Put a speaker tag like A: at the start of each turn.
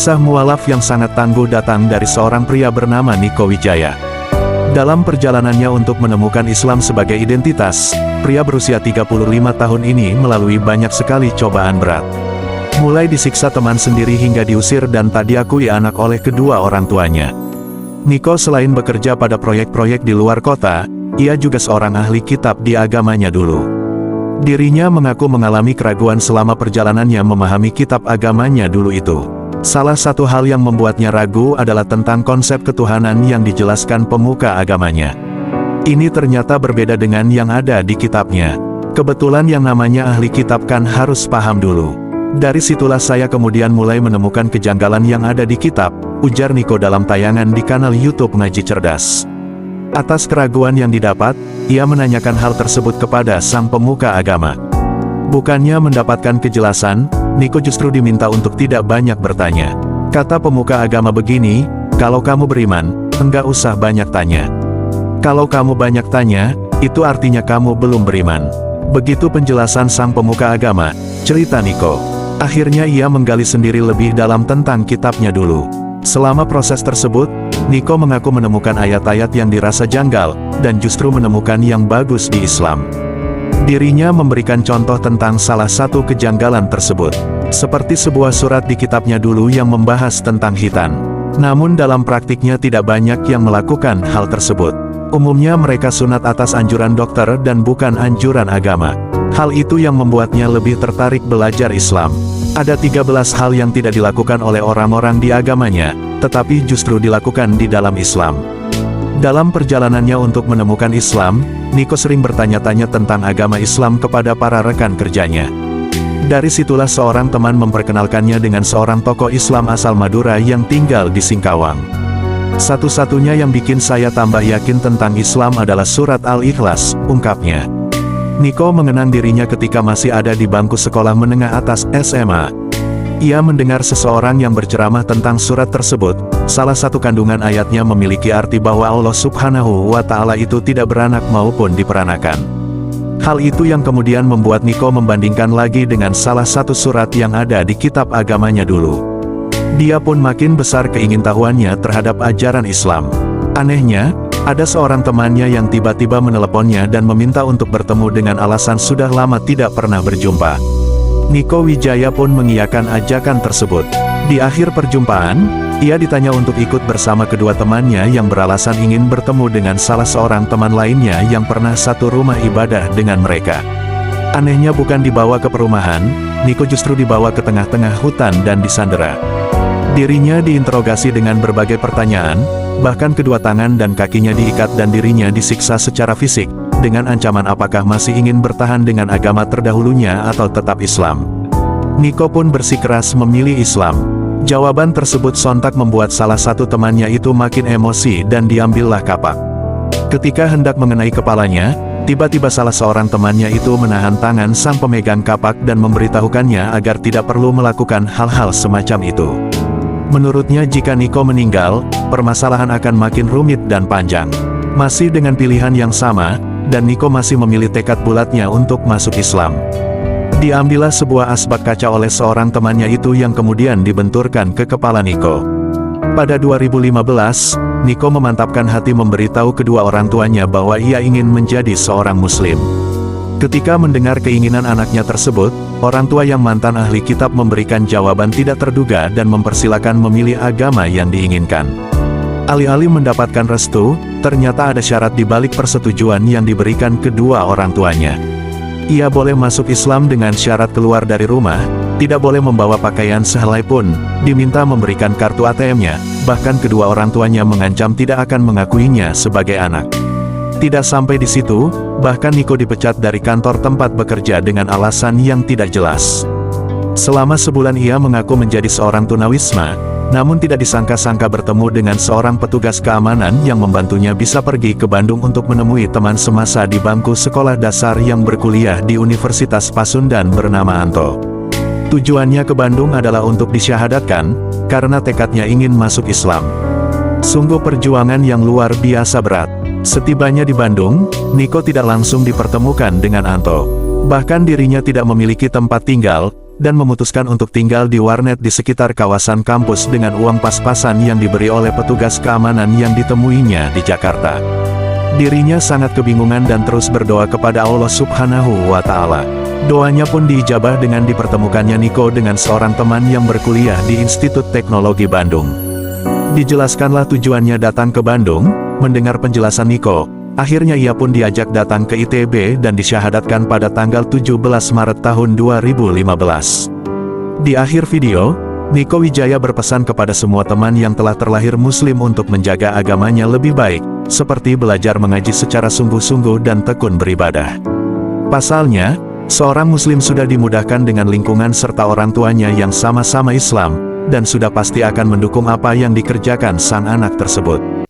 A: Kisah mualaf yang sangat tangguh datang dari seorang pria bernama Niko Wijaya. Dalam perjalanannya untuk menemukan Islam sebagai identitas, pria berusia 35 tahun ini melalui banyak sekali cobaan berat. Mulai disiksa teman sendiri hingga diusir dan tak diakui anak oleh kedua orang tuanya. Niko selain bekerja pada proyek-proyek di luar kota, ia juga seorang ahli kitab di agamanya dulu. Dirinya mengaku mengalami keraguan selama perjalanannya memahami kitab agamanya dulu itu. Salah satu hal yang membuatnya ragu adalah tentang konsep ketuhanan yang dijelaskan pemuka agamanya. Ini ternyata berbeda dengan yang ada di kitabnya. Kebetulan yang namanya ahli kitab kan harus paham dulu. Dari situlah saya kemudian mulai menemukan kejanggalan yang ada di kitab, ujar Niko dalam tayangan di kanal YouTube Ngaji Cerdas. Atas keraguan yang didapat, ia menanyakan hal tersebut kepada sang pemuka agama. Bukannya mendapatkan kejelasan, Niko justru diminta untuk tidak banyak bertanya. Kata pemuka agama begini, kalau kamu beriman, enggak usah banyak tanya. Kalau kamu banyak tanya, itu artinya kamu belum beriman. Begitu penjelasan sang pemuka agama, cerita Niko. Akhirnya ia menggali sendiri lebih dalam tentang kitabnya dulu. Selama proses tersebut, Niko mengaku menemukan ayat-ayat yang dirasa janggal, dan justru menemukan yang bagus di Islam. Dirinya memberikan contoh tentang salah satu kejanggalan tersebut. Seperti sebuah surat di kitabnya dulu yang membahas tentang khitan. Namun dalam praktiknya tidak banyak yang melakukan hal tersebut. Umumnya mereka sunat atas anjuran dokter dan bukan anjuran agama. Hal itu yang membuatnya lebih tertarik belajar Islam. Ada 13 hal yang tidak dilakukan oleh orang-orang di agamanya, tetapi justru dilakukan di dalam Islam. Dalam perjalanannya untuk menemukan Islam, Niko sering bertanya-tanya tentang agama Islam kepada para rekan kerjanya. Dari situlah seorang teman memperkenalkannya dengan seorang tokoh Islam asal Madura yang tinggal di Singkawang. Satu-satunya yang bikin saya tambah yakin tentang Islam adalah surat Al-Ikhlas, ungkapnya. Niko mengenang dirinya ketika masih ada di bangku sekolah menengah atas SMA. Ia mendengar seseorang yang berceramah tentang surat tersebut. Salah satu kandungan ayatnya memiliki arti bahwa Allah Subhanahu wa Ta'ala itu tidak beranak maupun diperanakan. Hal itu yang kemudian membuat Niko membandingkan lagi dengan salah satu surat yang ada di kitab agamanya dulu. Dia pun makin besar keingintahuannya terhadap ajaran Islam. Anehnya, ada seorang temannya yang tiba-tiba meneleponnya dan meminta untuk bertemu dengan alasan sudah lama tidak pernah berjumpa. Niko Wijaya pun mengiyakan ajakan tersebut. Di akhir perjumpaan, ia ditanya untuk ikut bersama kedua temannya yang beralasan ingin bertemu dengan salah seorang teman lainnya yang pernah satu rumah ibadah dengan mereka. Anehnya bukan dibawa ke perumahan, Niko justru dibawa ke tengah-tengah hutan dan disandera. Dirinya diinterogasi dengan berbagai pertanyaan, bahkan kedua tangan dan kakinya diikat dan dirinya disiksa secara fisik, dengan ancaman apakah masih ingin bertahan dengan agama terdahulunya atau tetap Islam. Niko pun bersikeras memilih Islam. Jawaban tersebut sontak membuat salah satu temannya itu makin emosi dan diambillah kapak. Ketika hendak mengenai kepalanya, tiba-tiba salah seorang temannya itu menahan tangan sang pemegang kapak dan memberitahukannya agar tidak perlu melakukan hal-hal semacam itu. Menurutnya jika Niko meninggal, permasalahan akan makin rumit dan panjang. Masih dengan pilihan yang sama, dan Niko masih memilih tekad bulatnya untuk masuk Islam. Diambillah sebuah asbak kaca oleh seorang temannya itu yang kemudian dibenturkan ke kepala Niko. Pada 2015, Niko memantapkan hati memberitahu kedua orang tuanya bahwa ia ingin menjadi seorang Muslim. Ketika mendengar keinginan anaknya tersebut, orang tua yang mantan ahli kitab memberikan jawaban tidak terduga dan mempersilakan memilih agama yang diinginkan. Alih-alih mendapatkan restu, ternyata ada syarat di balik persetujuan yang diberikan kedua orang tuanya. Ia boleh masuk Islam dengan syarat keluar dari rumah, tidak boleh membawa pakaian sehelai pun, diminta memberikan kartu ATM-nya, bahkan kedua orang tuanya mengancam tidak akan mengakuinya sebagai anak. Tidak sampai di situ, bahkan Niko dipecat dari kantor tempat bekerja dengan alasan yang tidak jelas. Selama sebulan ia mengaku menjadi seorang tunawisma, namun tidak disangka-sangka bertemu dengan seorang petugas keamanan yang membantunya bisa pergi ke Bandung untuk menemui teman semasa di bangku sekolah dasar yang berkuliah di Universitas Pasundan bernama Anto. Tujuannya ke Bandung adalah untuk disyahadatkan, karena tekadnya ingin masuk Islam. Sungguh perjuangan yang luar biasa berat. Setibanya di Bandung, Niko tidak langsung dipertemukan dengan Anto. Bahkan dirinya tidak memiliki tempat tinggal, dan memutuskan untuk tinggal di warnet di sekitar kawasan kampus dengan uang pas-pasan yang diberi oleh petugas keamanan yang ditemuinya di Jakarta. Dirinya sangat kebingungan dan terus berdoa kepada Allah Subhanahu wa Ta'ala. Doanya pun diijabah dengan dipertemukannya Niko dengan seorang teman yang berkuliah di Institut Teknologi Bandung. Dijelaskanlah tujuannya datang ke Bandung. Mendengar penjelasan Niko, akhirnya ia pun diajak datang ke ITB dan disyahadatkan pada tanggal 17 Maret tahun 2015. Di akhir video, Niko Wijaya berpesan kepada semua teman yang telah terlahir muslim untuk menjaga agamanya lebih baik, seperti belajar mengaji secara sungguh-sungguh dan tekun beribadah. Pasalnya, seorang muslim sudah dimudahkan dengan lingkungan serta orang tuanya yang sama-sama Islam, dan sudah pasti akan mendukung apa yang dikerjakan sang anak tersebut.